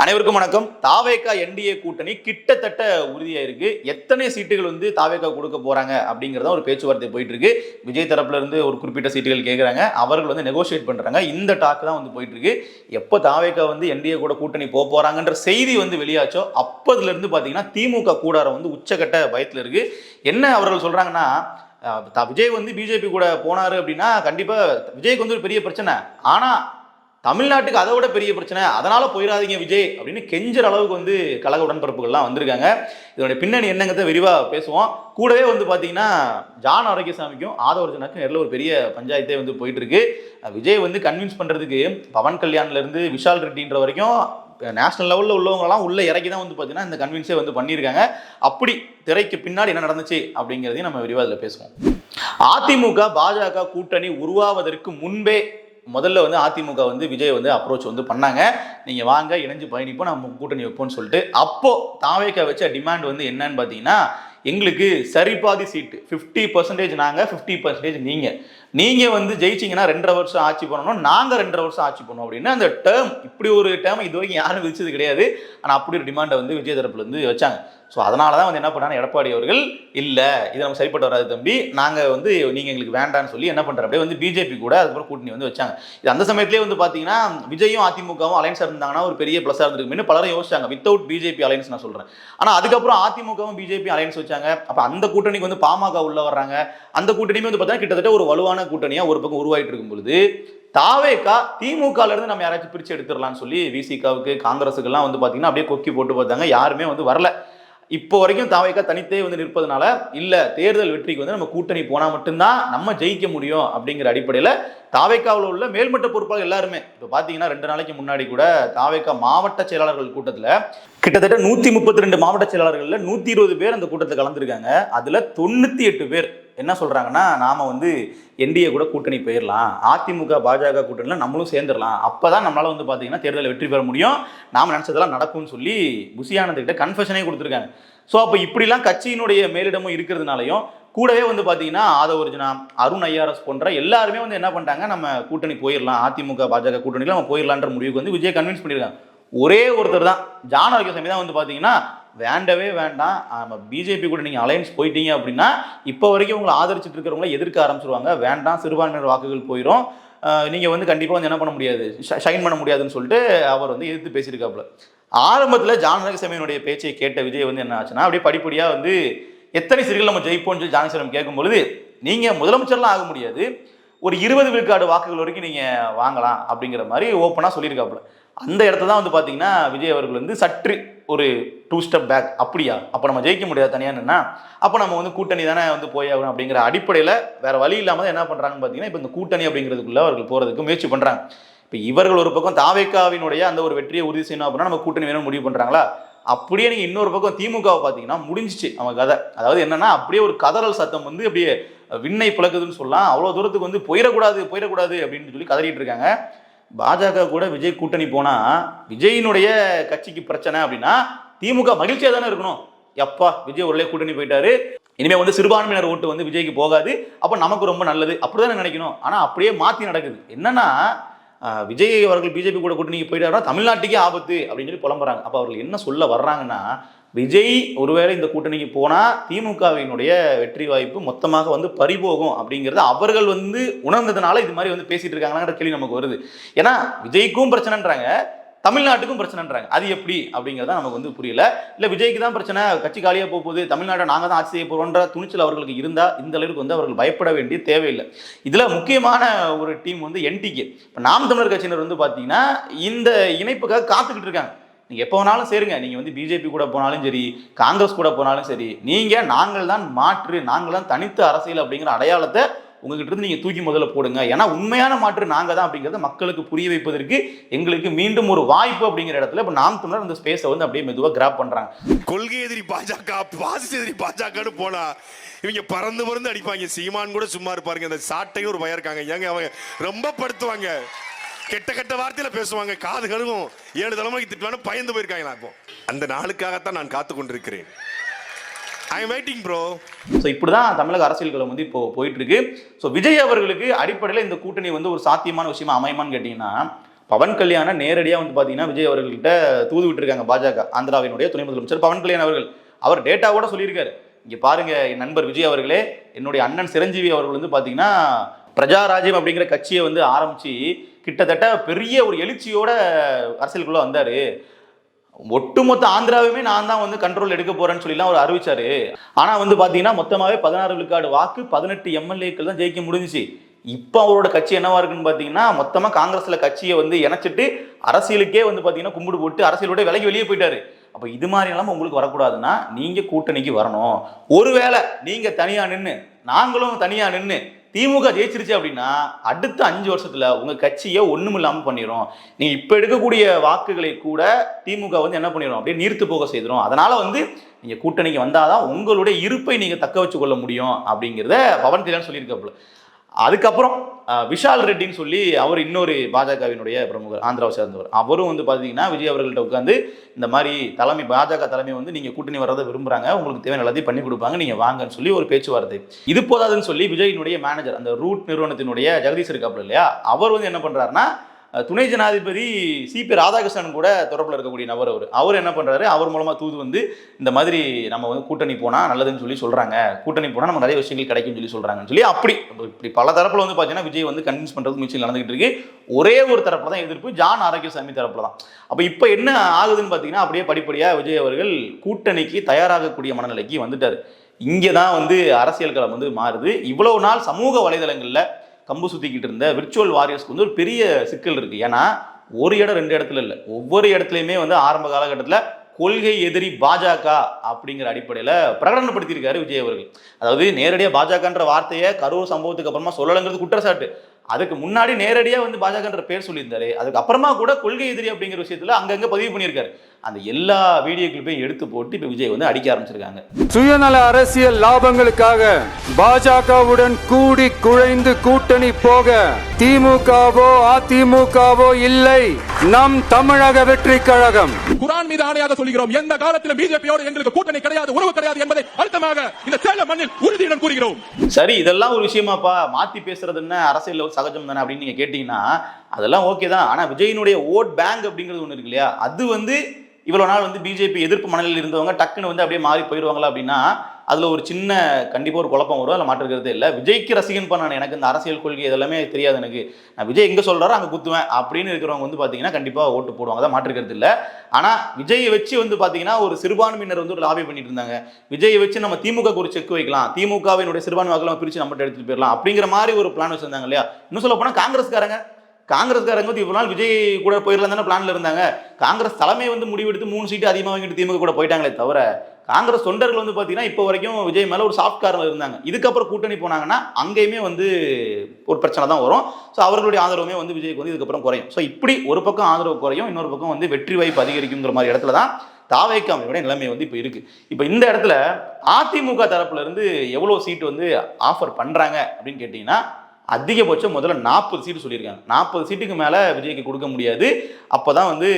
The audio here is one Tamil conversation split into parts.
அனைவருக்கும் வணக்கம். தாவேகா என்டிஏ கூட்டணி கிட்டத்தட்ட உறுதியா இருக்கு. எத்தனை சீட்டுகள் தாவேகா கொடுக்க போறாங்க அப்படிங்கறத ஒரு பேச்சுவார்த்தை போயிட்டு இருக்கு. விஜய் தரப்புல இருந்து ஒரு குறிப்பிட்ட சீட்டுகள் கேட்கறாங்க, அவர்கள் நெகோசியேட் பண்றாங்க. இந்த டாக் தான் போயிட்டு இருக்கு. எப்போ தாவேகா என்டிஏ கூட கூட்டணி போறாங்கன்ற செய்தி வெளியாச்சோ அப்பதுல இருந்து பாத்தீங்கன்னா திமுக கூடாரம் உச்சகட்ட பயத்துல இருக்கு. என்ன அவர்கள் சொல்றாங்கன்னா, விஜய் பிஜேபி கூட போனாரு அப்படின்னா கண்டிப்பா விஜய்க்கு ஒரு பெரிய பிரச்சனை, ஆனா தமிழ்நாட்டுக்கு அதை விட பெரிய பிரச்சனை, அதனால போயிடாதீங்க விஜய் அப்படின்னு கெஞ்சுற அளவுக்கு கழக உடன்பிறப்புகள்லாம் வந்திருக்காங்க. இதோட பின்னணி என்னங்கிறத விரிவா பேசுவோம். கூடவே பாத்தீங்கன்னா ஜான் ஆரோக்கியசாமிக்கும் ஆதவர்ஜனாக்கும் நேரில் ஒரு பெரிய பஞ்சாயத்தே போயிட்டு இருக்கு. விஜய் கன்வின்ஸ் பண்றதுக்கு பவன் கல்யாண்ல இருந்து விஷால் ரெட்டின்ற வரைக்கும் நேஷனல் லெவலில் உள்ளவங்கலாம் உள்ள இறக்கி தான் பார்த்தீங்கன்னா இந்த கன்வின்ஸே பண்ணியிருக்காங்க. அப்படி திரைக்கு பின்னாடி என்ன நடந்துச்சு அப்படிங்கிறதையும் நம்ம விரிவாக இதில் பேசுவோம். அதிமுக பாஜக கூட்டணி உருவாவதற்கு முன்பே முதல்ல அதிமுக விஜய் அப்ரோச் பண்ணாங்க. நீங்க வாங்க இணைஞ்சு பயணிப்போம், நம்ம கூட்டணி வைப்போம்னு சொல்லிட்டு. அப்போ தாவேகா வச்ச டிமாண்ட் என்னன்னு பார்த்தீங்கன்னா, எங்களுக்கு சரிபாதி சீட்டு 50% நாங்க 50% நீங்க ஜெயிச்சிங்கன்னா 2.5 வருஷம் ஆட்சி பண்ணணும், நாங்க 2.5 வருஷம் ஆட்சி பண்ணோம் அப்படின்னு அந்த டேர்ம், இப்படி ஒரு டேர்ம் இது வரைக்கும் யாரும் விதிச்சது கிடையாது. ஆனா அப்படி ஒரு டிமாண்டை விஜய் தரப்புல வச்சாங்க. ஸோ அதனால தான் என்ன பண்ணாங்க எடப்பாடி அவர்கள், இல்லை இது நம்ம சரிப்பட்டு வராது தம்பி, நாங்கள் நீங்கள் எங்களுக்கு வேண்டான்னு சொல்லி என்ன பண்ணுற அப்படியே பிஜேபி கூட அதுக்கப்புறம் கூட்டணி வச்சாங்க. இது அந்த சமயத்திலே பார்த்தீங்கன்னா விஜயும் அதிமுகவும் அலைன்ஸாக இருந்தாங்கன்னா ஒரு பெரிய ப்ளஸாக இருந்திருக்கு. பலரும் யோசிச்சாங்க வித்தவுட் பிஜேபி அலைன்ஸ் நான் சொல்கிறேன். ஆனால் அதுக்கப்புறம் அதிமுகவும் பிஜேபி அலைன்ஸ் வச்சாங்க. அப்போ அந்த கூட்டணிக்கு பாமக உள்ள வர்றாங்க. அந்த கூட்டணியுமே பார்த்தீங்கன்னா கிட்டத்தட்ட ஒரு வலுவான கூட்டணியாக ஒரு பக்கம் உருவாயிட்டு இருக்கும் பொழுது தாவேகா திமுகல இருந்து நம்ம யாராச்சும் பிரித்து எடுத்துடலாம்னு சொல்லி விசிகாவுக்கு காங்கிரஸுக்கெல்லாம் பார்த்தீங்கன்னா அப்படியே கொக்கி போட்டு பார்த்தாங்க, யாருமே வரல. இப்போ வரைக்கும் தாவேகா தனித்தே நிற்பதனால இல்ல தேர்தல் வெற்றிக்கு நம்ம கூட்டணி போனா மட்டும்தான் நம்ம ஜெயிக்க முடியும் அப்படிங்கிற அடிப்படையில் தாவேகாவில் உள்ள மேல்மட்ட பொறுப்பாளர் எல்லாருமே இப்போ பார்த்தீங்கன்னா 2 நாளைக்கு முன்னாடி கூட தாவேகா மாவட்ட செயலாளர்கள் கூட்டத்தில் கிட்டத்தட்ட 132 மாவட்ட செயலாளர்கள் 120 பேர் அந்த கூட்டத்தில் கலந்துருக்காங்க. அதுல 98 பேர் என்ன சொல்றாங்கன்னா, நாம என்டிஏ கூட கூட்டணி போயிடலாம், அதிமுக பாஜக கூட்டணியில் நம்மளும் சேர்ந்துடலாம், அப்பதான் நம்மளால பாத்தீங்கன்னா தேர்தலில் வெற்றி பெற முடியும், நாம நினைச்சதெல்லாம் நடக்கும்னு சொல்லி புசி ஆனந்த் கிட்ட கன்ஃபெஷனே கொடுத்துருக்காங்க. ஸோ அப்போ இப்படிலாம் கட்சியினுடைய மேலிடமும் இருக்கிறதுனாலையும் கூடவே பார்த்தீங்கன்னா ஆதவர்ஜனா, அருண் ஐஆர்எஸ் போன்ற எல்லாருமே என்ன பண்ணிட்டாங்க, நம்ம கூட்டணி போயிடலாம், அதிமுக பாஜக கூட்டணியில் நம்ம போயிடலான்ற முடிவுக்கு விஜய் கன்வின்ஸ் பண்ணியிருக்காங்க. ஒரே ஒருத்தர் தான் ஜான் ஆரோக்கியசாமி தான் பார்த்தீங்கன்னா வேண்டவே வேண்டாம், பிஜேபி கூட நீங்கள் அலையன்ஸ் போயிட்டீங்க அப்படின்னா இப்போ வரைக்கும் உங்களை ஆதரிச்சுட்டு இருக்கிறவங்கள எதிர்க்க ஆரம்பிச்சிருவாங்க, வேண்டாம் சிறுபான்மையினர் வாக்குகள் போயிடும், நீங்கள் கண்டிப்பாக என்ன பண்ண முடியாது, ஷைன் பண்ண முடியாதுன்னு சொல்லிட்டு அவர் எதிர்த்து பேசியிருக்காப்புல. ஆரம்பத்தில் ஜான் ஆரோக்கியசாமியினுடைய பேச்சை கேட்ட விஜய் என்ன ஆச்சுன்னா, அப்படியே படிப்படியாக எத்தனை சீட்டுகள் நம்ம ஜெயிப்போம்னு சொல்லி ஜான் ஆரோக்கியசாமி கேட்கும்பொழுது, நீங்கள் முதலமைச்சர்லாம் ஆக முடியாது, ஒரு 20 விழுக்காடு வாக்குகள் வரைக்கும் நீங்கள் வாங்கலாம் அப்படிங்கிற மாதிரி ஓப்பனாக சொல்லியிருக்காப்புல. அந்த இடத்துல தான் பார்த்தீங்கன்னா விஜய் அவர்கள் சற்று ஒரு 2 ஸ்டெப் பேக், அப்படியா அப்போ நம்ம ஜெயிக்க முடியாது தனியானா, அப்போ நம்ம கூட்டணி தானே போயாகணும் அப்படிங்கிற அடிப்படையில் வேற வழி இல்லாமல் என்ன பண்ணுறாங்கன்னு பார்த்தீங்கன்னா இப்போ இந்த கூட்டணி அப்படிங்கிறதுக்குள்ள அவர்கள் போகிறதுக்கு முயற்சி பண்ணுறாங்க. இப்போ இவர்கள் ஒரு பக்கம் தாவேகாவினுடைய அந்த ஒரு வெற்றியை உறுதி செய்யணும் அப்படின்னா நம்ம கூட்டணி வேணும் முடிவு பண்ணுறாங்களா, அப்படியே நீங்கள் இன்னொரு பக்கம் திமுகவை பார்த்தீங்கன்னா முடிஞ்சிச்சு அவங்க கதை. அதாவது என்னன்னா அப்படியே ஒரு கதறல் சத்தம் அப்படியே விண்ணை பிளக்குதுன்னு சொல்லலாம். அவ்வளோ தூரத்துக்கு போயிடக்கூடாது அப்படின்னு சொல்லி கதறிட்டு இருக்காங்க. பாஜக கூட விஜய் கூட்டணி போனா விஜயினுடைய கட்சிக்கு பிரச்சனை அப்படின்னா திமுக மகிழ்ச்சியா தானே இருக்கணும். எப்பா விஜய் ஒரே கூட்டணி போயிட்டாரு, இனிமே சிறுபான்மையினர் ஓட்டு விஜய்க்கு போகாது, அப்ப நமக்கு ரொம்ப நல்லது அப்படிதான் நினைக்கணும். ஆனா அப்படியே மாத்தி நடக்குது. என்னன்னா விஜய் அவர்கள் பிஜேபி கூட கூட்டணிக்கு போயிட்டாருன்னா தமிழ்நாட்டுக்கே ஆபத்து அப்படின்னு சொல்லி புலம்புறாங்க. அப்ப அவர்கள் என்ன சொல்ல வர்றாங்கன்னா, விஜய் ஒருவேளை இந்த கூட்டணிக்கு போனா திமுகவினுடைய வெற்றி வாய்ப்பு மொத்தமாக பறிபோகும் அப்படிங்கிறது அவர்கள் உணர்ந்ததுனால இது மாதிரி பேசிட்டு இருக்காங்கன்ற கேள்வி நமக்கு வருது. ஏன்னா விஜய்க்கும் பிரச்சனைன்றாங்க, தமிழ்நாட்டுக்கும் பிரச்சனைன்றாங்க, அது எப்படி அப்படிங்கிறத நமக்கு புரியல. இல்ல விஜய்க்கு தான் பிரச்சனை, கட்சி காலியா போகுது, தமிழ்நாட்டை நாங்க தான் ஆட்சி செய்ய போறோம்ன்ற துணிச்சல் அவர்களுக்கு இருந்தா இந்த அளவுக்கு அவர்கள் பயப்பட வேண்டிய தேவையில்லை. இதுல முக்கியமான ஒரு டீம் என்டிகே, இப்போ நாம் தமிழர் கட்சியினர் பாத்தீங்கன்னா இந்த இணைப்புக்காக காத்துக்கிட்டு இருக்காங்க. நீங்க எப்போ வேணாலும் சேருங்க, நீங்க பிஜேபி கூட போனாலும் சரி, காங்கிரஸ் கூட போனாலும் சரி, நீங்க நாங்கள் தான் மாற்று, நாங்கள் தான் தனித்த அரசியல் அப்படிங்கிற அடையாளத்தை உங்ககிட்ட இருந்து நீங்க தூக்கி முதல்ல போடுங்க. ஏன்னா உண்மையான மாற்று நாங்க தான் அப்படிங்கிறத மக்களுக்கு புரிய வைப்பதற்கு எங்களுக்கு மீண்டும் ஒரு வாய்ப்பு அப்படிங்கிற இடத்துல இப்ப நாம் தமிழர் அந்த ஸ்பேஸை அப்படியே மெதுவா கிராப் பண்றாங்க. கொள்கை எதிரி பாஜக, பாசிச எதிரி பாஜகன்னு போனா இவங்க பறந்து அடிப்பாங்க. சீமான் கூட சும்மா இருப்பாருங்க, அந்த சாட்டையும் ஒரு பயம் இருக்காங்க, ஏங்க அவங்க ரொம்ப படுத்துவாங்க, கெட்ட வார்த்தையில பேசுவாங்க, காது கழுவும், 7 தலைமுறைக்கு திட்டுவான்னு பயந்து போயிருக்காங்க. இப்போ அந்த நாளுக்காகத்தான் நான் காத்து கொண்டிருக்கிறேன். I am waiting bro. So இப்படிதான் தமிழக அரசியல்கள் இப்போ போயிட்டு இருக்கு. ஸோ விஜய் அவர்களுக்கு அடிப்படையில் இந்த கூட்டணி ஒரு சாத்தியமான விஷயமா அமையுமான்னு கேட்டீங்கன்னா, பவன் கல்யாணம் நேரடியாக வந்து பார்த்தீங்கன்னா விஜய் அவர்கள்ட்ட தூது விட்டுருக்காங்க பாஜக. ஆந்திராவினுடைய துணை முதலமைச்சர் பவன் கல்யாண் அவர்கள் அவர் டேட்டா கூட சொல்லியிருக்காரு. இங்கே பாருங்க, என் நண்பர் விஜய் அவர்களே, என்னுடைய அண்ணன் சிரஞ்சீவி அவர்கள் வந்து பார்த்தீங்கன்னா பிரஜாராஜ்யம் அப்படிங்கிற கட்சியை வந்து ஆரம்பிச்சு கிட்டத்தட்ட பெரிய ஒரு எழுச்சியோட அரசியலுக்குள்ள வந்தாரு. ஒட்டுமொத்த ஆந்திராவுமே நான் தான் வந்து கண்ட்ரோல் எடுக்க போறேன்னு சொல்லிலாம் அவர் அறிவிச்சாரு. ஆனா வந்து பாத்தீங்கன்னா மொத்தமாவே 16 விழுக்காடு வாக்கு 18 எம்எல்ஏக்கள் தான் ஜெயிக்க முடிஞ்சிச்சு. இப்போ அவரோட கட்சி என்னவா இருக்குன்னு பாத்தீங்கன்னா மொத்தமா காங்கிரஸ்ல கட்சியை வந்து இணைச்சிட்டு அரசியலுக்கே வந்து பாத்தீங்கன்னா கும்பிடு போட்டு அரசியலோட விலகி வெளியே போயிட்டாரு. அப்ப இது மாதிரி எல்லாம் உங்களுக்கு வரக்கூடாதுன்னா நீங்க கூட்டணிக்கு வரணும். ஒருவேளை நீங்க தனியா நின்று நாங்களும் தனியா நின்று திமுக ஜெயிச்சிருச்சு அப்படின்னா அடுத்த 5 வருஷத்துல உங்க கட்சியை ஒண்ணும் இல்லாம பண்ணிடும். நீங்க இப்ப எடுக்கக்கூடிய வாக்குகளை கூட திமுக வந்து என்ன பண்ணிடும், அப்படியே நீர்த்து போக செய்திடும். அதனால வந்து நீங்க கூட்டணிக்கு வந்தாதான் உங்களுடைய இருப்பை நீங்க தக்க வச்சு கொள்ள முடியும் அப்படிங்கிறத பவன் கல்யாண் சொல்லியிருக்காப்புல. அதுக்கப்புறம் விஷால் ரெட்டின்னு சொல்லி அவர் இன்னொரு பாஜகவினுடைய பிரமுகர், ஆந்திராவை சேர்ந்தவர். அவரும் வந்து பார்த்தீங்கன்னா விஜய் அவர்கள்ட்ட உட்காந்து இந்த மாதிரி பாஜக தலைமை வந்து நீங்கள் கூட்டணி வர்றதை விரும்புகிறாங்க, உங்களுக்கு தேவையான எல்லாத்தையும் பண்ணி கொடுப்பாங்க, நீங்கள் வாங்கன்னு சொல்லி ஒரு பேச்சுவார்த்தை. இது போதாதுன்னு சொல்லி விஜயினுடைய மேனேஜர், அந்த ரூட் நிறுவனத்தினுடைய ஜெகதீஷ் இருக்காப்புல இல்லையா, அவர் வந்து என்ன பண்ணுறாருன்னா துணை ஜனாதிபதி சிபி ராதாகிருஷ்ணன் கூட தொடர்பில் இருக்கக்கூடிய நபர். அவர் என்ன பண்ணுறாரு, அவர் மூலமாக தூது வந்து இந்த மாதிரி நம்ம வந்து கூட்டணி போனால் நல்லதுன்னு சொல்லி சொல்கிறாங்க, கூட்டணி போனால் நம்ம நிறைய விஷயங்கள் கிடைக்கும்னு சொல்லி சொல்கிறாங்கன்னு சொல்லி இப்படி பல தரப்பில் வந்து பார்த்தீங்கன்னா விஜய் வந்து கன்வின்ஸ் பண்ணுறதுக்கு முயற்சி நடந்துகிட்டு இருக்கு. ஒரே ஒரு தரப்பில் தான் எதிர்ப்பு, ஜான் ஆரோக்கியசாமி தரப்பில் தான். அப்போ இப்போ என்ன ஆகுதுன்னு பார்த்தீங்கன்னா அப்படியே படிப்படியாக விஜய் அவர்கள் கூட்டணிக்கு தயாராகக்கூடிய மனநிலைக்கு வந்துட்டார். இங்கே தான் வந்து அரசியல் களம் வந்து மாறுது. இவ்வளவு நாள் சமூக வலைதளங்களில் கம்பு சுத்திக்கிட்டு இருந்த விர்ச்சுவல் வாரியர்ஸ்க்கு வந்து ஒரு பெரிய சிக்கல் இருக்கு. ஏன்னா ஒரு இடம் 2 இடத்துல இல்லை, ஒவ்வொரு இடத்துலையுமே வந்து ஆரம்ப காலகட்டத்தில் கொள்கை எதிரி பாஜக அப்படிங்கிற அடிப்படையில் பிரகடனப்படுத்தியிருக்காரு விஜய் அவர்கள். அதாவது நேரடியாக பாஜகன்ற வார்த்தையை கரூர் சம்பவத்துக்கு அப்புறமா சொல்லலைங்கிறது குற்றச்சாட்டு. அதுக்கு முன்னாடி நேரடியாக வந்து பாஜகன்ற பேர் சொல்லியிருந்தாரு. அதுக்கப்புறமா கூட கொள்கை எதிரி அப்படிங்கிற விஷயத்துல அங்கங்க பதிவு பண்ணியிருக்காரு. அந்த எல்லா வீடியோ கிளிப்பையும் எடுத்து போட்டு இப்போ விஜய் வந்து அடிக்க ஆரம்பிச்சிருக்காங்க. சுயநல அரசியல் லாபங்களுக்காக பாஜகவுடன் கூடி குழைந்து கூட்டணி போக திமுகவோ அதிமுகவோ இல்லை, நம் தமிழக வெற்றி கழகம். குரான் மீது ஆணையாக சொல்கிறோம், எந்த காலத்திலும் பிஜேபியோடு எங்களுக்கு கூட்டணி கிடையாது, உறவு கிடையாது என்பதை அழுத்தமாக இந்த சேலம் மண்ணில் உறுதியுடன் கூறுகிறோம். சரி, இதெல்லாம் ஒரு விஷயமாப்பா, மாத்தி பேசுறது என்ன, அரசியல் சகஜம் தானே அப்படின்னு நீங்க கேட்டீங்கன்னா அதெல்லாம் ஓகே தான். ஆனா விஜயினுடைய ஓட் பேங்க் அப்படிங்கிறது ஒண்ணு இருக்கு இல்லையா, அது வந்து இவ்வளவு நாள் வந்து பிஜேபி எதிர்ப்பு மனநிலையில் இருந்தவங்க டக்குன்னு வந்து அப்படியே மாறி போயிடுவாங்களா அப்படின்னா அதுல ஒரு சின்ன கண்டிப்பா ஒரு குழப்பம் வரும். அதில் மாற்றுக்கிறதே இல்லை. விஜய்க்கு ரசிகன் பண்ண எனக்கு இந்த அரசியல் கொள்கை இதெல்லாமே தெரியாது, எனக்கு நான் விஜய் எங்க சொல்றாரோ அங்க குத்துவேன் அப்படின்னு இருக்கிறவங்க வந்து பாத்தீங்கன்னா கண்டிப்பா ஓட்டு போடுவாங்க, தான் மாற்றுக்கிறது இல்லை. ஆனா விஜயை வச்சு வந்து பாத்தீங்கன்னா ஒரு சிறுபான்மையினர் வந்து ஒரு லாபி பண்ணிட்டு இருந்தாங்க. விஜயை வச்சு நம்ம திமுக ஒரு செக் வைக்கலாம், திமுகவினுடைய சிறுபான்மை வாக்குகளை பிரிச்சு நம்மகிட்ட எடுத்துட்டு போயிடலாம் அப்படிங்கிற மாதிரி ஒரு பிளான் வச்சிருந்தாங்க இல்லையா. இன்னும் சொல்ல போனா காங்கிரஸ்காரங்க வந்து இவ்வளவு நாள் விஜய் கூட போயிடலாம் தானே பிளான்ல இருந்தாங்க. காங்கிரஸ் தலைமை வந்து முடிவெடுத்து 3 சீட்டு அதிகமாக வாங்கிட்டு திமுக கூட போயிட்டாங்களே தவிர காங்கிரஸ் தொண்டர்கள் வந்து பாத்தீங்கன்னா இப்போ வரைக்கும் விஜய் மேல ஒரு சாஃப்ட் கார்னர் இருந்தாங்க. இதுக்கப்புறம் கூட்டணி போனாங்கன்னா அங்கேயுமே வந்து ஒரு பிரச்சனை தான் வரும். ஸோ அவர்களுடைய ஆதரவுமே வந்து விஜய்க்கு வந்து இதுக்கப்புறம் குறையும். ஸோ இப்படி ஒரு பக்கம் ஆதரவு குறையும், இன்னொரு பக்கம் வந்து வெற்றி வாய்ப்பு அதிகரிக்குங்கிற மாதிரி இடத்துல தான் தாவேக்காமையோட நிலைமை வந்து இப்போ இருக்கு. இப்போ இந்த இடத்துல அதிமுக தரப்புல இருந்து எவ்வளவு சீட்டு வந்து ஆஃபர் பண்றாங்க அப்படின்னு கேட்டீங்கன்னா அதிகபட்சம் முதல்ல 40 சீட்டு சொல்லியிருக்காங்க. 40 சீட்டுக்கு மேலே விஜய்க்கு கொடுக்க முடியாது. அப்போதான் வந்து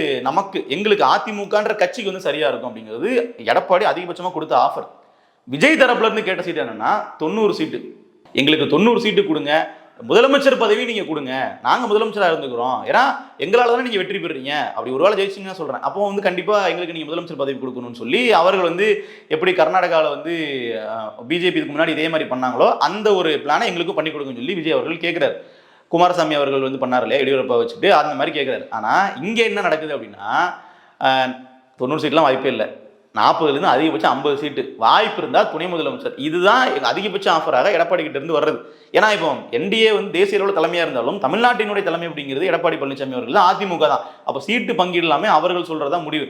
எங்களுக்கு அதிமுகன்ற கட்சிக்கு வந்து சரியா இருக்கும் அப்படிங்கிறது எடப்பாடி அதிகபட்சமாக கொடுத்த ஆஃபர். விஜய் தரப்புல இருந்து கேட்ட சீட்டு என்னன்னா 90 சீட்டு, எங்களுக்கு 90 சீட்டு கொடுங்க, முதலமைச்சர் பதவி நீங்க கொடுங்க, நாங்க முதலமைச்சராக இருந்துக்கிறோம், ஏன்னா எங்களால தானே நீங்க வெற்றி பெறுறீங்க, அப்படி ஒருவேளை ஜெயிச்சிங்கன்னா சொல்றேன், அப்போ வந்து கண்டிப்பா எங்களுக்கு நீங்க முதலமைச்சர் பதவி கொடுக்கணும்னு சொல்லி அவர்கள் வந்து எப்படி கர்நாடகாவில் வந்து பிஜேபிக்கு முன்னாடி இதே மாதிரி பண்ணாங்களோ அந்த ஒரு பிளானை எங்களுக்கும் பண்ணி கொடுக்குன்னு சொல்லி விஜய் அவர்கள் கேட்கிறாரு. குமாரசாமி அவர்கள் வந்து பண்ணார் இல்லையா, எடியூரப்பா வச்சுட்டு அந்த மாதிரி கேட்கிறாரு. ஆனா இங்க என்ன நடக்குது அப்படின்னா 90 சீட்லாம் வாய்ப்பே இல்லை, 40லேருந்து அதிகபட்சம் 50 சீட்டு வாய்ப்பு இருந்தால் துணை முதலமைச்சர். இதுதான் அதிகபட்ச ஆஃபராக எடப்பாடி கிட்ட இருந்து வர்றது. ஏன்னா இப்போ என்டிஏ வந்து தேசிய அளவில் தலைமையாக இருந்தாலும் தமிழ்நாட்டினுடைய தலைமை அப்படிங்கிறது எடப்பாடி பழனிசாமி அவர்கள் தான், அதிமுக தான். அப்போ சீட்டு பங்கீடு எல்லாமே அவர்கள் சொல்றதா முடிவு.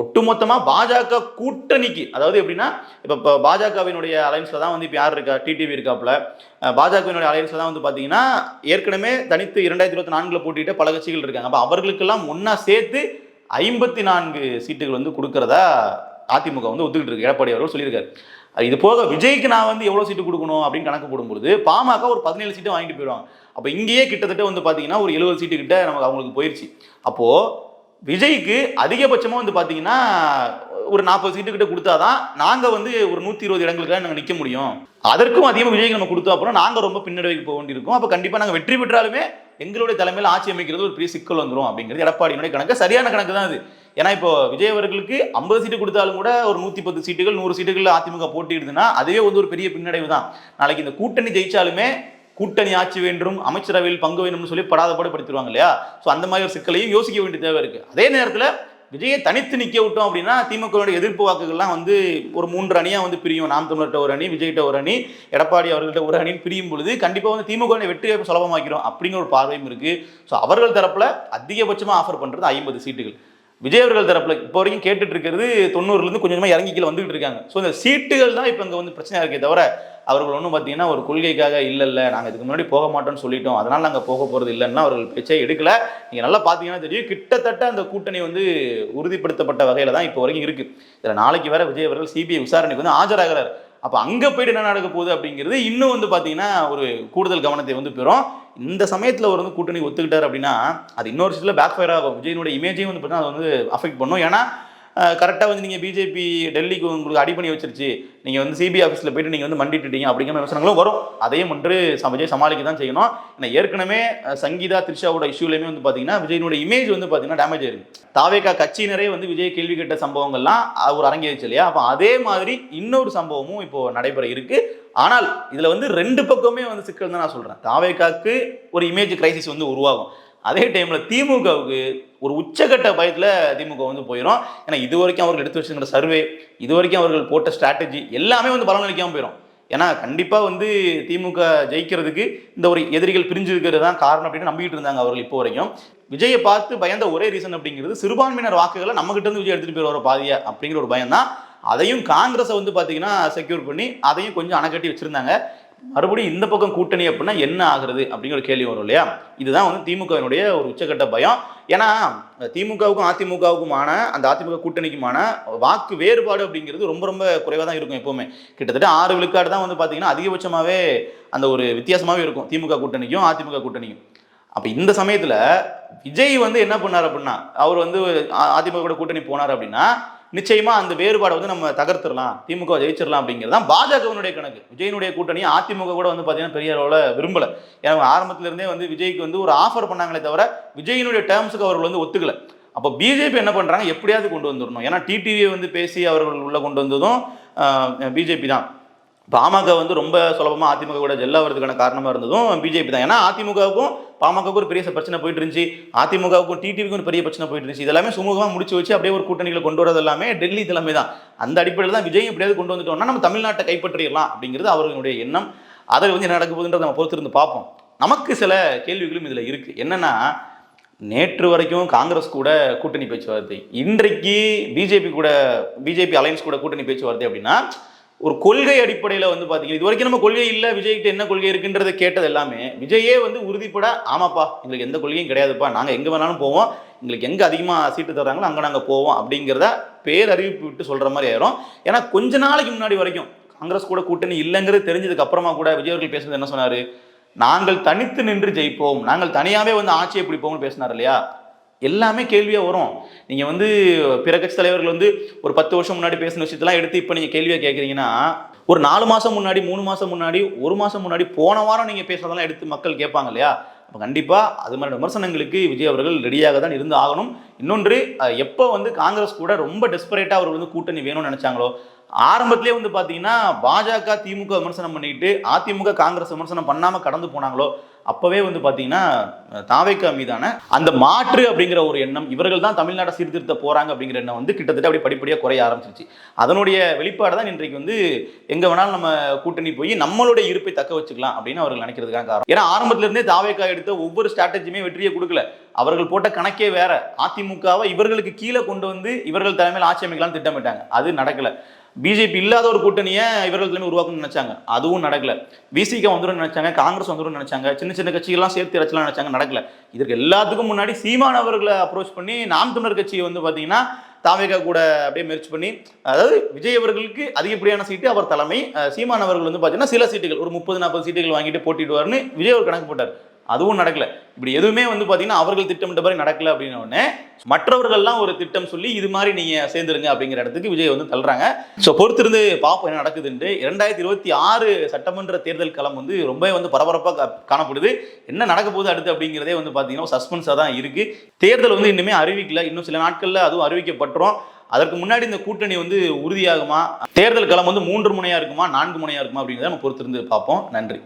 ஒட்டுமொத்தமாக பாஜக கூட்டணிக்கு, அதாவது எப்படின்னா இப்போ பாஜகவினுடைய அலைன்ஸ்ல தான் வந்து இப்போ யார் இருக்கா, டிடிவி இருக்காப்புல, பாஜகவினுடைய அலைன்ஸ்ல தான் வந்து பார்த்தீங்கன்னா ஏற்கனவே தனித்து 2024 போட்டிட்டு பல கட்சிகள் இருக்காங்க. அப்போ அவர்களுக்கெல்லாம் ஒன்னா சேர்த்து 54 சீட்டுகள் வந்து கொடுக்கறதா அதிமுக வந்து ஒத்துக்கிட்டு இருக்கு. எடப்பாடி அவர்கள் சொல்லியிருக்காரு. இது போக விஜய்க்கு நான் வந்து எவ்வளவு சீட்டு கொடுக்கணும் அப்படின்னு கணக்கு போடும்போது பாமக ஒரு 17 சீட்டு வாங்கிட்டு போயிடுவாங்க. அப்போ இங்கேயே கிட்டத்தட்ட வந்து பார்த்தீங்கன்னா ஒரு 70 சீட்டு கிட்ட நமக்கு அவங்களுக்கு போயிடுச்சு. அப்போ விஜய்க்கு அதிகபட்சமாக வந்து பார்த்தீங்கன்னா ஒரு 40 சீட்டு கிட்ட கொடுத்தாதான் நாங்கள் வந்து ஒரு 120 இடங்களுக்காக நாங்கள் நிற்க முடியும். அதற்கும் அதிகமாக விஜய்க்கு நம்ம கொடுத்தோம் அப்புறம் நாங்கள் ரொம்ப பின்னடைவுக்கு போக வேண்டியிருக்கும். அப்போ கண்டிப்பாக நாங்கள் வெற்றி பெற்றாலுமே எங்களுடைய தலைமையில் ஆட்சி அமைக்கிறது ஒரு பெரிய சிக்கல் வந்துடும் அப்படிங்கிறது எடப்பாடியினுடைய கணக்கு. சரியான கணக்கு தான் அது. ஏன்னா இப்போ விஜய் அவர்களுக்கு 50 சீட்டு கொடுத்தாலும் கூட ஒரு 110 சீட்டுகள் 100 சீட்டுகள் அதிமுக போட்டிடுதுன்னா அதுவே வந்து ஒரு பெரிய பின்னடைவு தான். நாளைக்கு இந்த கூட்டணி ஜெயிச்சாலுமே கூட்டணி ஆட்சி வேண்டும், அமைச்சரவையில் பங்கு வேண்டும்னு சொல்லி படாதபாடு படுத்திடுவாங்க இல்லையா? ஸோ அந்த மாதிரி ஒரு சிக்கலையும் யோசிக்க வேண்டிய தேவை இருக்கு. அதே நேரத்தில் விஜயை தனித்து நிற்க விட்டோம் அப்படின்னா திமுகவுடைய எதிர்ப்பு வாக்குகள்லாம் வந்து ஒரு 3 அணியா வந்து பிரியும். நாம் தமிழர்கிட்ட ஒரு அணி, விஜய்கிட்ட ஒரு அணி, எடப்பாடி அவர்கள்ட்ட ஒரு அணின்னு பிரியும் பொழுது கண்டிப்பாக வந்து திமுக வெற்றியை சுலபமாக்கிறோம் அப்படிங்கிற ஒரு பார்வையும் இருக்கு. ஸோ அவர்கள் தரப்புல அதிகபட்சமாக ஆஃபர் பண்றது 50 சீட்டுகள். விஜய் அவர்கள் தரப்புல இப்போ வரைக்கும் கேட்டுட்டு இருக்கிறது 90லேருந்து கொஞ்சமாக இறங்கி கீழே வந்துகிட்டு இருக்காங்க. ஸோ இந்த சீட்டுகள் தான் இப்போ இங்கே வந்து பிரச்சனையா இருக்கே தவிர அவர்கள் ஒன்றும் பார்த்தீங்கன்னா ஒரு கொள்கைக்காக இல்லை நாங்கள் இதுக்கு முன்னாடி போக மாட்டோம்னு சொல்லிட்டோம், அதனால் நாங்கள் போக போகிறது இல்லைன்னா அவர்கள் பேச்சை எடுக்கல. நீங்கள் நல்லா பார்த்தீங்கன்னா தெரியும், கிட்டத்தட்ட அந்த கூட்டணி வந்து உறுதிப்படுத்தப்பட்ட வகையில் தான் இப்போ வரைக்கும் இருக்குது. இதில் நாளைக்கு வேற விஜய் அவர்கள் சிபிஐ விசாரணைக்கு வந்து ஆஜராகிறார். அப்போ அங்கே போயிட்டு என்ன நடக்க போகுது அப்படிங்கிறது இன்னும் வந்து பார்த்தீங்கன்னா ஒரு கூடுதல் கவனத்தை வந்து பெறும். இந்த சமயத்தில் அவர் வந்து கூட்டணி ஒத்துக்கிட்டார் அப்படின்னா அது இன்னொரு விஷயத்தில் பேக் ஃபயர் ஆகும். விஜயனுடைய இமேஜையும் வந்து பார்த்தீங்கன்னா அதை வந்து அஃபெக்ட் பண்ணும். ஏன்னா கரெக்டாக வந்து நீங்கள் பிஜேபி டெல்லிக்கு உங்களுக்கு அடி பண்ணி வச்சிருச்சு, நீங்கள் வந்து சிபிஐ ஆஃபீஸில் போயிட்டு நீங்கள் வந்து மண்டிட்டுட்டீங்க அப்படிங்கிற விமர்சனங்களும் வரும். அதையும் ஒன்று விஜய் சமாளிக்க தான் செய்யணும். ஏன்னா ஏற்கனவே சங்கீதா த்ரிஷாவோட இஷ்யூலையுமே வந்து பார்த்தீங்கன்னா விஜயனுடைய இமேஜ் வந்து பார்த்தீங்கன்னா டேமேஜ் ஆயிருக்கு. தாவேகா கட்சியினரே வந்து விஜய் கேள்வி கேட்ட சம்பவங்கள்லாம் ஒரு அரங்கேறிச்சு இல்லையா? அப்போ அதே மாதிரி இன்னொரு சம்பவமும் இப்போ நடைபெற இருக்கு. ஆனால் இதில் வந்து 2 பக்கமே வந்து சிக்கல் தான் நான் சொல்கிறேன். தாவேகாக்கு ஒரு இமேஜ் கிரைசிஸ் வந்து உருவாகும். அதே டைமில் திமுகவுக்கு ஒரு உச்சகட்ட பயத்தில் திமுக வந்து போயிடும். ஏன்னா இது வரைக்கும் அவர்கள் எடுத்து வச்சுக்கிற சர்வே, இது வரைக்கும் அவர்கள் போட்ட ஸ்ட்ராட்டஜி எல்லாமே வந்து பலனளிக்காமல் போயிடும். ஏன்னா கண்டிப்பாக வந்து திமுக ஜெயிக்கிறதுக்கு இந்த ஒரு எதிரிகள் பிரிஞ்சு இருக்கிறது தான் காரணம் அப்படின்னு நம்பிக்கிட்டு இருந்தாங்க அவர்கள் இப்போ வரைக்கும். விஜயை பார்த்து பயந்த ஒரே ரீசன் அப்படிங்கிறது சிறுபான்மையினர் வாக்குகளை நம்மகிட்ட இருந்து விஜய் எடுத்துகிட்டு போயிடுவார பாதியா அப்படிங்கிற ஒரு பயம் தான். அதையும் காங்கிரஸை வந்து பார்த்தீங்கன்னா செக்யூர் பண்ணி அதையும் கொஞ்சம் அணைக்கட்டி வச்சுருந்தாங்க. மறுபடியும் இந்த பக்கம் கூட்டணி அப்படின்னா என்ன ஆகுறது அப்படிங்கிற கேள்வி வரும் இல்லையா? இதுதான் வந்து திமுகவினுடைய ஒரு உச்சகட்ட பயம். ஏன்னா திமுகவுக்கும் அதிமுகவுக்குமான அந்த அதிமுக கூட்டணிக்குமான வாக்கு வேறுபாடு அப்படிங்கிறது ரொம்ப ரொம்ப குறைவாக தான் இருக்கும். எப்பவுமே கிட்டத்தட்ட 6 விழுக்காடு தான் வந்து பார்த்தீங்கன்னா அதிகபட்சமாகவே அந்த ஒரு வித்தியாசமாகவே இருக்கும் திமுக கூட்டணிக்கும் அதிமுக கூட்டணிக்கும். அப்போ இந்த சமயத்தில் விஜய் வந்து என்ன பண்ணார் அப்படின்னா, அவர் வந்து அதிமுக கூட்டணி போனார் அப்படின்னா நிச்சயமா அந்த வேறுபாடை வந்து நம்ம தகர்த்துடலாம், திமுக ஜெயிச்சிடலாம் அப்படிங்கிறது தான் பாஜகவினுடைய கணக்கு. விஜயனுடைய கூட்டணி அதிமுக கூட வந்து பார்த்தீங்கன்னா பெரிய அளவில் விரும்பலை. ஏன்னா ஆரம்பத்திலிருந்தே வந்து விஜய்க்கு வந்து ஒரு ஆஃபர் பண்ணாங்களே தவிர விஜயனுடைய டேர்ம்ஸுக்கு அவர்கள் வந்து ஒத்துக்கலை. அப்போ பிஜேபி என்ன பண்ணுறாங்க, எப்படியாவது கொண்டு வந்துடணும். ஏன்னா டிடிவியை வந்து பேசி அவர்கள் உள்ள கொண்டு வந்ததும் பிஜேபி தான். பாமக வந்து ரொம்ப சுலபமாக அதிமுக கூட ஜெல்லாகிறதுக்கான காரணமாக இருந்ததும் பிஜேபி தான். ஏன்னா அதிமுகவுக்கும் பாமகவுக்கும் ஒரு பெரிய பிரச்சனை போயிட்டு இருந்துச்சு, அதிமுகவுக்கும் டிடிவிக்கும் ஒரு பெரிய பிரச்சனை போயிட்டு இருந்துச்சு. இதெல்லாமே சுமூகமாக முடிச்சு வச்சு அப்படியே ஒரு கூட்டணிகளை கொண்டு வரது எல்லாமே டெல்லி தலைமை தான். அந்த அடிப்படையில் தான் விஜய் எப்படியாவது கொண்டு வந்துட்டோம்னா நம்ம தமிழ்நாட்டை கைப்பற்றிடலாம் அப்படிங்கிறது அவர்களுடைய எண்ணம். அதை வந்து என்ன நடக்க போகுதுன்றதை நம்ம பொறுத்திருந்து பார்ப்போம். நமக்கு சில கேள்விகளும் இதில் இருக்குது. என்னென்னா, நேற்று வரைக்கும் காங்கிரஸ் கூட கூட்டணி பேச்சுவார்த்தை, இன்றைக்கு பிஜேபி அலையன்ஸ் கூட கூட்டணி பேச்சுவார்த்தை அப்படின்னா ஒரு கொள்கை அடிப்படையில் வந்து பார்த்தீங்கன்னா இது வரைக்கும் நம்ம கொள்கை இல்லை, விஜய்கிட்ட என்ன கொள்கை இருக்குன்றதை கேட்டது எல்லாமே விஜயே வந்து உறுதிப்பட ஆமாப்பா எங்களுக்கு எந்த கொள்கையும் கிடையாதுப்பா, நாங்கள் எங்கே வேணாலும் போவோம், எங்களுக்கு எங்கே அதிகமாக சீட்டு தர்றாங்களோ அங்கே நாங்கள் போவோம் அப்படிங்கிறத பேரறிவிப்பு விட்டு சொல்கிற மாதிரி ஆயிரும். ஏன்னா கொஞ்ச நாளைக்கு முன்னாடி வரைக்கும் காங்கிரஸ் கூட கூட்டணி இல்லைங்கிறது தெரிஞ்சதுக்கு அப்புறமா கூட விஜய் அவர்கள் பேசுறது என்ன சொன்னார், நாங்கள் தனித்து நின்று ஜெயிப்போம், நாங்கள் தனியாகவே வந்து ஆட்சியை பிடிப்போம்னு பேசினார் இல்லையா? எல்லாமே கேள்வியாக வரும். நீங்கள் வந்து பிற கட்சி தலைவர்கள் வந்து ஒரு 10 வருஷம் முன்னாடி பேசின விஷயத்தெல்லாம் எடுத்து இப்போ நீங்கள் கேள்வியாக கேட்குறீங்கன்னா ஒரு 4 மாதம் முன்னாடி 3 மாதம் முன்னாடி 1 மாதம் முன்னாடி போன வாரம் நீங்கள் பேசுறதெல்லாம் எடுத்து மக்கள் கேட்பாங்க இல்லையா? அப்போ கண்டிப்பாக அது மாதிரி விமர்சனங்களுக்கு விஜய் அவர்கள் ரெடியாக தான் இருந்து ஆகணும். இன்னொன்று, எப்போ வந்து காங்கிரஸ் கூட ரொம்ப டெஸ்பரேட்டாக அவர்கள் வந்து கூட்டணி வேணும்னு நினச்சாங்களோ ஆரம்பத்திலே வந்து பார்த்தீங்கன்னா பாஜக திமுக விமர்சனம் பண்ணிட்டு அதிமுக காங்கிரஸ் விமர்சனம் பண்ணாமல் கடந்து போனாங்களோ அப்பவே வந்து பார்த்தீங்கன்னா தாவேகா மீதான அந்த மாற்று அப்படிங்கிற ஒரு எண்ணம், இவர்கள் தான் தமிழ்நாட்டை சீர்திருத்த போறாங்க அப்படிங்கிற எண்ணம் வந்து கிட்டத்தட்ட அப்படி படிப்படியாக குறைய ஆரம்பிச்சிருச்சு. அதனுடைய வெளிப்பாடு தான் இன்றைக்கு வந்து எங்க வேணாலும் நம்ம கூட்டணி போய் நம்மளுடைய இருப்பை தக்க வச்சுக்கலாம் அப்படின்னு அவர்கள் நினைக்கிறதுக்கான காரணம். ஏன்னா ஆரம்பத்திலிருந்தே தாவேகா எடுத்த ஒவ்வொரு ஸ்ட்ராட்டஜியுமே வெற்றியை கொடுக்கல. அவர்கள் போட்ட கணக்கே வேற. அதிமுகவை இவர்களுக்கு கீழே கொண்டு வந்து இவர்கள் தலைமையில் ஆட்சி அமைக்கலாம்னு திட்டமிட்டாங்க, அது நடக்கல. பிஜேபி இல்லாத ஒரு கூட்டணியை இவர்கள் தலைமை உருவாக்கணும்னு நினைச்சாங்க, அதுவும் நடக்கல. விசிக வந்துடும் நினைச்சாங்க, காங்கிரஸ் வந்துடும் நினைச்சாங்க, சின்ன சின்ன கட்சிகள்லாம் சேர்த்து இறச்சலாம் நினைச்சாங்க, நடக்கல. இதற்கு எல்லாத்துக்கும் முன்னாடி சீமான் அவர்களை அப்ரோச் பண்ணி நாம் தமிழர் கட்சியை வந்து பார்த்தீங்கன்னா தாவேகா கூட அப்படியே முயற்சி பண்ணி, அதாவது விஜய் அவர்களுக்கு அதிகப்படியான சீட்டு அவர் தலைமை, சீமான் அவர்கள் வந்து பார்த்தீங்கன்னா சில சீட்டுகள் ஒரு 30-40 சீட்டுகள் வாங்கிட்டு போட்டிடுவார்னு விஜய் அவர் கணக்கு போட்டார். அதுவும் நடக்கல. இப்படி எதுவுமே வந்து பாத்தீங்கன்னா அவர்கள் திட்டமிட்ட மாதிரி நடக்கல அப்படின்ன உடனே மற்றவர்கள்லாம் ஒரு திட்டம் சொல்லி இது மாதிரி நீங்க சேர்ந்துருங்க அப்படிங்கிற இடத்துக்கு விஜய் வந்து தள்ளுறாங்க. ஸோ பொறுத்திருந்து பார்ப்போம் என்ன நடக்குதுன்னு. 2026 சட்டமன்ற தேர்தல் களம் வந்து ரொம்ப வந்து பரபரப்பாக காணப்படுது. என்ன நடக்க போகுது அடுத்து அப்படிங்கிறதே வந்து பாத்தீங்கன்னா சஸ்பென்ஸாக தான் இருக்கு. தேர்தல் வந்து இன்னுமே அறிவிக்கல, இன்னும் சில நாட்கள்ல அதுவும் அறிவிக்கப்பட்டுரும். அதற்கு முன்னாடி இந்த கூட்டணி வந்து உறுதியாகுமா, தேர்தல் களம் வந்து 3 முனையா இருக்குமா 4 முனையா இருக்குமா அப்படிங்கிறத நம்ம பொறுத்திருந்து பார்ப்போம். நன்றி.